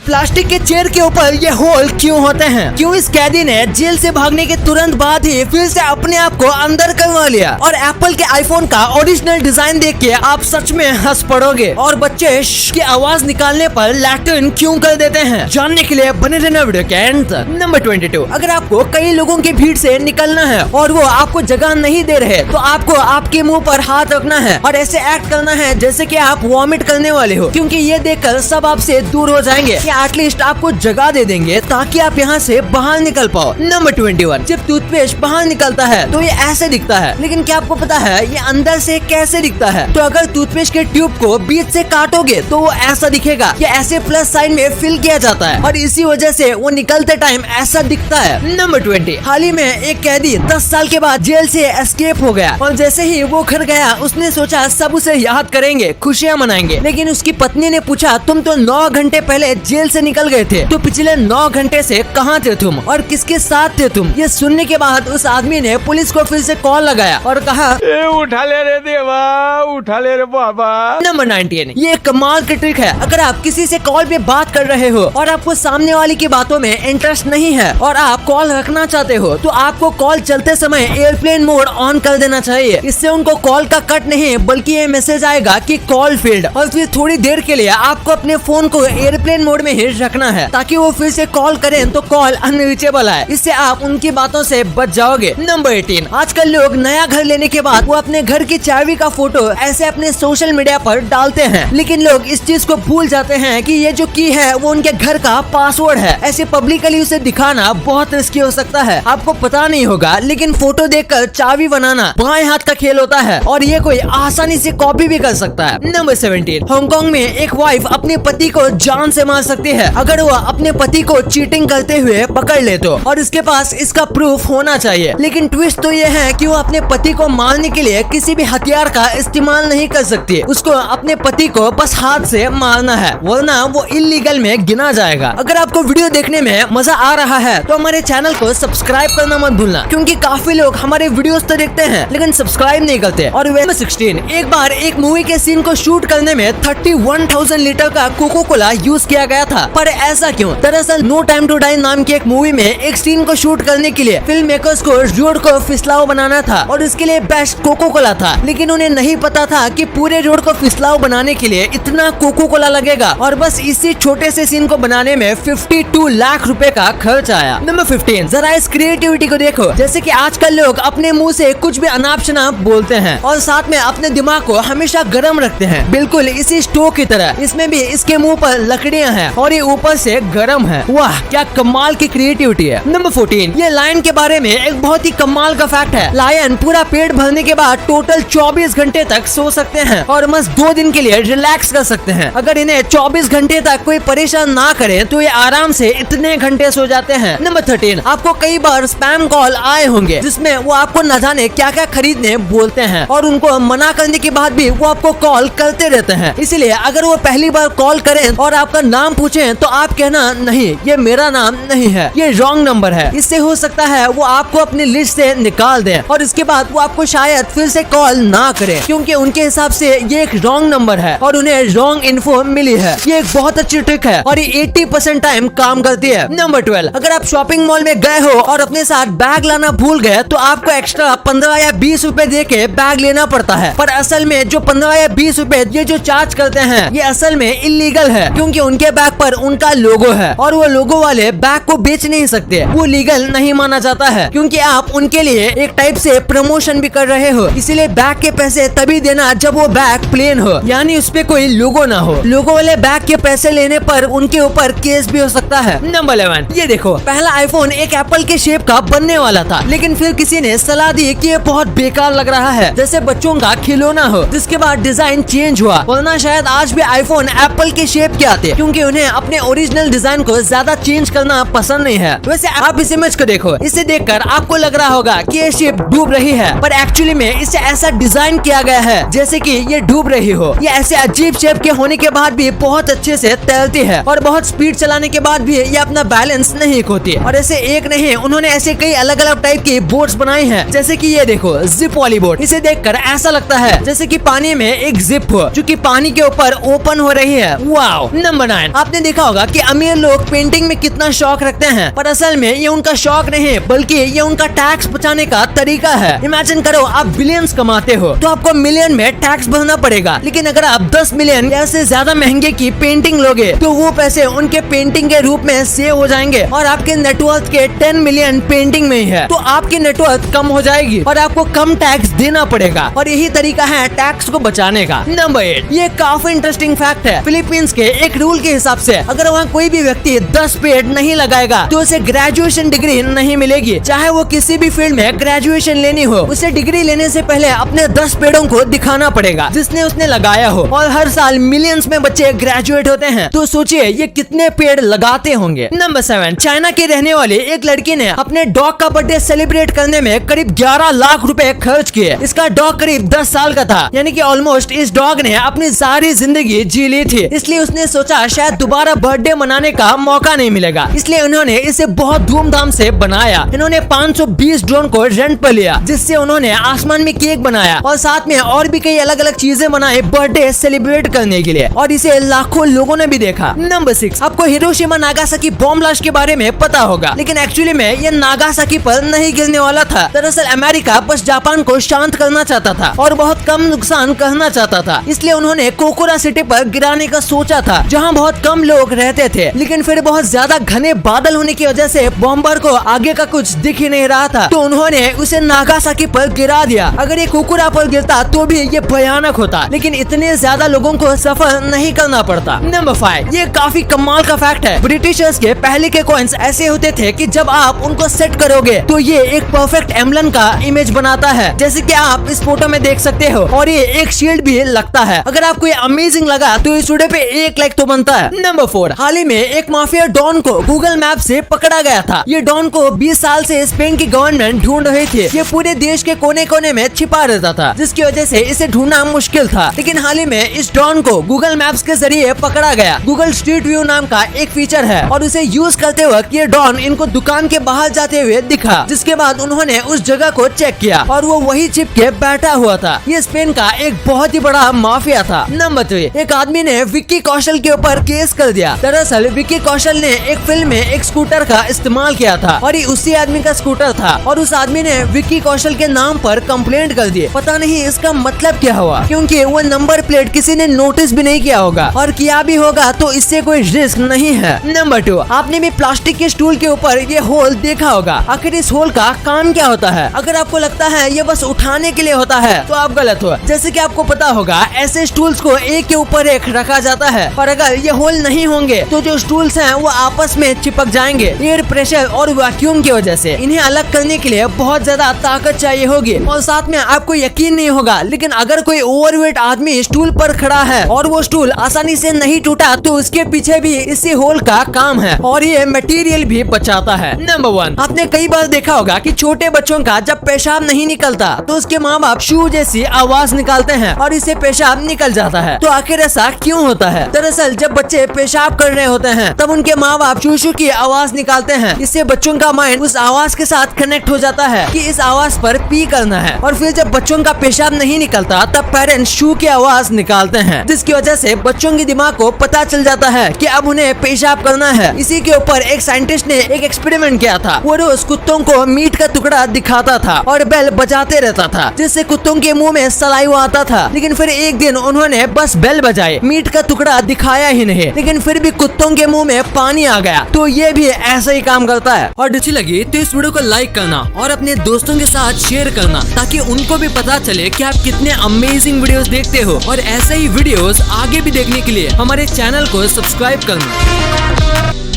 Plastic के chair के ऊपर ये होल क्यों होते हैं? क्यों इस कैदी ने जेल से भागने के तुरंत बाद ही फिर से अपने आप को अंदर करवा लिया? और एप्पल के आईफोन का ओरिजिनल डिजाइन देख के आप सच में हंस पड़ोगे। और बच्चे की आवाज निकालने पर लैट्रिन क्यों कर देते हैं? जानने के लिए बने रहना वीडियो के अंत तक। नंबर 22, अगर आपको कई लोगों की भीड़ से निकलना है और वो आपको जगह नहीं दे रहे तो आपको आपके मुंह पर हाथ रखना है और ऐसे एक्ट करना है जैसे कि आप वॉमिट करने वाले हो, क्योंकि ये देखकर सब आपसे दूर हो जाएंगे या एटलीस्ट आपको जगह दे देंगे ताकि आप यहाँ से बाहर निकल पाओ। नंबर 21, जब टूथपेस्ट बाहर निकलता है तो ये ऐसे दिखता है, लेकिन क्या आपको पता है ये अंदर से कैसे दिखता है? तो अगर टूथपेस्ट के ट्यूब को बीच से काटोगे तो वो ऐसा दिखेगा। ये ऐसे प्लस साइन में फिल किया जाता है और इसी वजह से वो निकलते टाइम ऐसा दिखता है। नंबर 20, हाल ही में एक कैदी 10 साल के बाद जेल से एस्केप हो गया और जैसे ही वो घर गया उसने सोचा सब उसे याद करेंगे, खुशियाँ मनाएंगे, लेकिन उसकी पत्नी ने पूछा तुम तो 9 घंटे पहले जेल से निकल गए थे, तो पिछले 9 घंटे से कहाँ थे तुम और किसके साथ थे तुम? ये सुनने के बाद उस आदमी ने पुलिस को फिर से कॉल लगाया और कहा उठा ले रे देवा, उठा ले रे बाबा। नंबर 19, ये कमाल की ट्रिक है। अगर आप किसी से कॉल पे बात कर रहे हो और आपको सामने वाले की बातों में इंटरेस्ट नहीं है और आप कॉल रखना चाहते हो तो आपको कॉल चलते समय एयरप्लेन मोड ऑन कर देना चाहिए। इससे उनको कॉल का कट नहीं बल्कि ये मैसेज आएगा कि कॉल फेल्ड, और फिर थोड़ी देर के लिए आपको अपने फोन को एयरप्लेन मोड में ही रखना है ताकि वो फिर से कॉल करें तो कॉल अनरीचेबल आए। इससे आप उनकी बातों से बच जाओगे। नंबर 18, आजकल लोग नया घर लेने के बाद वो अपने घर की चाबी का फोटो ऐसे अपने सोशल मीडिया पर डालते हैं, लेकिन लोग इस चीज को भूल जाते हैं कि ये जो की है वो उनके घर का पासवर्ड है। ऐसे पब्लिकली उसे दिखाना बहुत रिस्की हो सकता है। आपको पता नहीं होगा, लेकिन फोटो देखकर चाबी बनाना बाएं हाथ का खेल होता है और ये कोई आसानी से कॉपी भी कर सकता है। नंबर 17, हांगकांग में एक वाइफ अपने पति को जान से मार सकती है अगर वो अपने पति को चीटिंग करते हुए पकड़ ले तो, और इसके पास इसका प्रूफ होना चाहिए। लेकिन ट्विस्ट तो ये है कि वो अपने पति को मारने के लिए किसी भी हथियार का इस्तेमाल नहीं कर सकती। उसको अपने पति को बस हाथ से मारना है, वरना वो इलीगल में गिना जाएगा। अगर आपको वीडियो देखने में मजा आ रहा है तो हमारे चैनल को सब्सक्राइब करना मत भूलना, क्योंकि काफी लोग हमारे वीडियोस तो देखते हैं लेकिन सब्सक्राइब नहीं करते। और नंबर 16, एक बार एक मूवी के सीन को शूट करने में 31,000 लीटर का कोको कोला यूज किया गया था। पर ऐसा क्यों? दरअसल नो टाइम टू डाई नाम की एक मूवी में एक सीन को शूट करने के लिए फिल्म मेकर्स को रोड को फिसलाओ बनाना था और इसके लिए बेस्ट कोको कोला था, लेकिन उन्हें नहीं पता था कि पूरे रोड को फिसलाओ बनाने के लिए इतना कोको कोला लगेगा और बस इसी छोटे से सीन को बनाने में 52 लाख रुपए का खर्च आया। नंबर 15, जरा इस क्रिएटिविटी को देखो। जैसे कि आजकल लोग अपने मुंह से कुछ भी अनाप शनाप बोलते हैं और साथ में अपने दिमाग को हमेशा गर्म रखते हैं, बिल्कुल इसी स्टोव की तरह। इसमें भी इसके मुंह पर लकड़ियां हैं और ये ऊपर से गर्म है। वाह, क्या कमाल की क्रिएटिविटी है। नंबर 14, ये लायन के बारे में एक बहुत ही कमाल का फैक्ट है। लायन पूरा पेट भरने के बाद टोटल 24 घंटे तक सो सकते हैं और बस 2 दिन के लिए रिलैक्स कर सकते हैं। अगर इन्हें 24 घंटे तक कोई परेशान ना करे तो ये आराम से इतने घंटे सो जाते हैं। नंबर 13, आपको कई बार स्पैम कॉल आए होंगे जिसमें वो आपको न जाने क्या क्या खरीदने बोलते हैं और उनको मना करने के बाद भी वो आपको कॉल करते रहते हैं। इसीलिए अगर वो पहली बार कॉल करें और आपका नाम पूछें तो आप कहना नहीं, ये मेरा नाम नहीं है, ये रॉन्ग नंबर है। इससे हो सकता है वो आपको अपनी लिस्ट से निकाल दें और इसके बाद वो आपको शायद फिर से कॉल ना करें, क्योंकि उनके हिसाब से ये एक रॉन्ग नंबर है और उन्हें रॉन्ग इन्फो मिली है। ये एक बहुत अच्छी ट्रिक है और ये 80% टाइम काम करती है। नंबर 12, अगर आप शॉपिंग मॉल में गए हो और अपने साथ बैग लाना भूल गए तो आपको एक्स्ट्रा 15 या 20 रुपए दे के बैग लेना पड़ता है, पर असल में जो 15 या 20 रुपए ये जो चार्ज करते हैं ये असल में इलीगल है, क्योंकि उनके बैग पर उनका लोगो है और वो लोगो वाले बैग को बेच नहीं सकते। वो लीगल नहीं माना जाता है, क्योंकि आप उनके लिए एक टाइप से प्रमोशन भी कर रहे हो। इसीलिए बैग के पैसे तभी देना जब वो बैग प्लेन हो, यानी उस पे कोई लोगो ना हो। लोगो वाले बैग के पैसे लेने पर उनके ऊपर केस भी हो सकता है। नंबर 11, ये देखो, पहला आईफोन एक एप्पल के शेप का बनने वाला था, लेकिन फिर किसी ने सलाह दी कि ये बहुत बेकार लग रहा है, जैसे बच्चों का खिलौना हो, जिसके बाद डिजाइन चेंज हुआ, वरना शायद आज भी आईफोन एप्पल के शेप के आते, क्योंकि उन्हें अपने ओरिजिनल डिजाइन को ज्यादा चेंज करना पसंद नहीं है। वैसे आप इस इमेज को देखो, इसे देखकर आपको लग रहा होगा कि ये शेप डूब रही है, पर एक्चुअली में इसे ऐसा डिजाइन किया गया है जैसे कि ये डूब रही हो। ये ऐसे अजीब शेप के होने के बाद भी बहुत अच्छे से तैरती है और बहुत स्पीड चलाने के बाद भी ये अपना बैलेंस नहीं खोती। और ऐसे एक नहीं, उन्होंने ऐसे कई अलग अलग टाइप की बोट्स बनाई हैं, जैसे कि ये देखो, जिप वाली बोट। इसे देखकर ऐसा लगता है जैसे कि पानी में एक जिप हो जो कि पानी के ऊपर ओपन हो रही है। वाओ। नंबर 9, आप आपने देखा होगा कि अमीर लोग पेंटिंग में कितना शौक रखते हैं, पर असल में ये उनका शौक नहीं बल्कि ये उनका टैक्स बचाने का तरीका है। इमेजिन करो आप बिलियंस कमाते हो तो आपको मिलियन में टैक्स भरना पड़ेगा, लेकिन अगर आप 10 मिलियन या से ज्यादा महंगे की पेंटिंग लोगे तो वो पैसे उनके पेंटिंग के रूप में सेव हो जाएंगे और आपके नेटवर्थ के 10 मिलियन पेंटिंग में ही है, तो आपकी नेटवर्थ कम हो जाएगी और आपको कम टैक्स देना पड़ेगा। और यही तरीका है टैक्स को बचाने का। नंबर 8, ये काफी इंटरेस्टिंग फैक्ट है। फिलीपींस के एक रूल के हिसाब से अगर वहाँ कोई भी व्यक्ति 10 पेड़ नहीं लगाएगा तो उसे ग्रेजुएशन डिग्री नहीं मिलेगी, चाहे वो किसी भी फील्ड में ग्रेजुएशन लेनी हो। उसे डिग्री लेने से पहले अपने 10 पेड़ों को दिखाना पड़ेगा जिसने उसने लगाया हो, और हर साल मिलियंस में बच्चे ग्रेजुएट होते हैं, तो सोचिए ये कितने पेड़ लगाते होंगे। नंबर 7, चाइना की रहने वाली एक लड़की ने अपने डॉग का बर्थडे सेलिब्रेट करने में करीब 11 लाख रुपए खर्च किए। इसका डॉग करीब 10 साल का था, यानी कि ऑलमोस्ट इस डॉग ने अपनी सारी जिंदगी जी ली थी, इसलिए उसने सोचा शायद दोबारा बर्थडे मनाने का मौका नहीं मिलेगा, इसलिए उन्होंने इसे बहुत धूमधाम से बनाया। इन्होंने 520 ड्रोन को रेंट पर लिया, जिससे उन्होंने आसमान में केक बनाया और साथ में और भी कई अलग अलग चीजें बनाए बर्थडे सेलिब्रेट करने के लिए, और इसे लाखों लोगों ने भी देखा। नंबर 6, आपको हिरोशिमा नागासाकी बॉम्ब ब्लास्ट के बारे में पता होगा, लेकिन एक्चुअली में ये नागासाकी पर नहीं गिरने वाला था। दरअसल अमेरिका बस जापान को शांत करना चाहता था और बहुत कम नुकसान करना चाहता था, इसलिए उन्होंने कोकुरा सिटी पर गिराने का सोचा था, जहां बहुत कम लोग रहते थे। लेकिन फिर बहुत ज्यादा घने बादल होने की वजह से बॉम्बर को आगे का कुछ दिख ही नहीं रहा था, तो उन्होंने उसे नागासाकी पर गिरा दिया। अगर ये कोकुरा पर गिरता तो भी ये भयानक होता, लेकिन इतने ज्यादा लोगों को सफर नहीं करना पड़ता। नंबर 5, ये काफी कमाल का फैक्ट है। ब्रिटिशर्स के पहले के कॉइन्स ऐसे होते थे कि जब आप उनको सेट करोगे तो ये एक परफेक्ट एम्बलम का इमेज बनाता है, जैसे कि आप इस फोटो में देख सकते हो, और ये एक शील्ड भी लगता है। अगर आपको ये अमेजिंग लगा तो इस वीडियो पे 1 लाइक तो बनता है। नंबर 4, हाल ही में एक माफिया डॉन को गूगल मैप से पकड़ा गया था। ये डॉन को 20 साल से स्पेन की गवर्नमेंट ढूंढ रही थी। ये पूरे देश के कोने कोने में छिपा रहता था, जिसकी वजह से इसे ढूंढना मुश्किल था, लेकिन हाल ही में इस डॉन को गूगल मैप्स के जरिए पकड़ा गया। गूगल स्ट्रीट व्यू नाम का एक फीचर है और उसे यूज करते वक्त ये डॉन इनको दुकान के बाहर जाते हुए दिखा, जिसके बाद उन्होंने उस जगह को चेक किया और वो वही छिप के बैठा हुआ था। ये स्पेन का एक बहुत ही बड़ा माफिया था। नंबर 3, एक आदमी ने विक्की कौशल के ऊपर केस कर दिया। दरअसल विक्की कौशल ने एक फिल्म में एक स्कूटर का इस्तेमाल किया था और ये उसी आदमी का स्कूटर था, और उस आदमी ने विक्की कौशल के नाम पर कंप्लेंट कर दी। पता नहीं इसका मतलब क्या हुआ, क्योंकि वो नंबर प्लेट किसी ने नोटिस भी नहीं किया होगा, और किया भी होगा तो इससे कोई रिस्क नहीं है। नंबर 2, आपने भी प्लास्टिक के स्टूल के ऊपर ये होल देखा होगा। आखिर इस होल का काम क्या होता है? अगर आपको लगता है ये बस उठाने के लिए होता है तो आप गलत हो। जैसे कि आपको पता होगा ऐसे स्टूल्स को एक के ऊपर एक रखा जाता है, पर अगर ये होल नहीं होंगे तो जो स्टूल्स हैं वो आपस में चिपक जाएंगे एयर प्रेशर और वैक्यूम की वजह से। इन्हें अलग करने के लिए बहुत ज्यादा ताकत चाहिए होगी और साथ में आपको यकीन नहीं होगा, लेकिन अगर कोई ओवरवेट आदमी स्टूल पर खड़ा है और वो स्टूल आसानी से नहीं टूटा तो उसके पीछे भी इसी होल का काम है और ये मटेरियल भी बचाता है। नंबर 1, आपने कई बार देखा होगा कि छोटे बच्चों का जब पेशाब नहीं निकलता तो उसके माँ बाप शू जैसी आवाज निकालते हैं और इससे पेशाब निकल जाता है। तो आखिर ऐसा क्यों होता है? दरअसल जब बच्चे पेशाब कर रहे होते हैं तब उनके माँ बाप शू शू की आवाज निकालते हैं। इससे बच्चों का माइंड उस आवाज के साथ कनेक्ट हो जाता है कि इस आवाज पर पी करना है, और फिर जब बच्चों का पेशाब नहीं निकलता तब पेरेंट्स शू की आवाज निकालते हैं, जिसकी वजह से बच्चों के दिमाग को पता चल जाता है कि अब उन्हें पेशाब करना है। इसी के ऊपर एक साइंटिस्ट ने एक एक्सपेरिमेंट किया था। वो रोज कुत्तों को मीट का टुकड़ा दिखाता था और बेल बजाते रहता था, जिससे कुत्तों के मुंह में सलाइवा आता था। लेकिन फिर एक दिन उन्होंने बस बेल बजाई, मीट का टुकड़ा दिखाया ही नहीं, लेकिन फिर भी कुत्तों के मुंह में पानी आ गया। तो ये भी ऐसा ही काम करता है। और अच्छी लगी तो इस वीडियो को लाइक करना और अपने दोस्तों के साथ शेयर करना, ताकि उनको भी पता चले कि आप कितने अमेजिंग वीडियोस देखते हो। और ऐसे ही वीडियोस आगे भी देखने के लिए हमारे चैनल को सब्सक्राइब करना।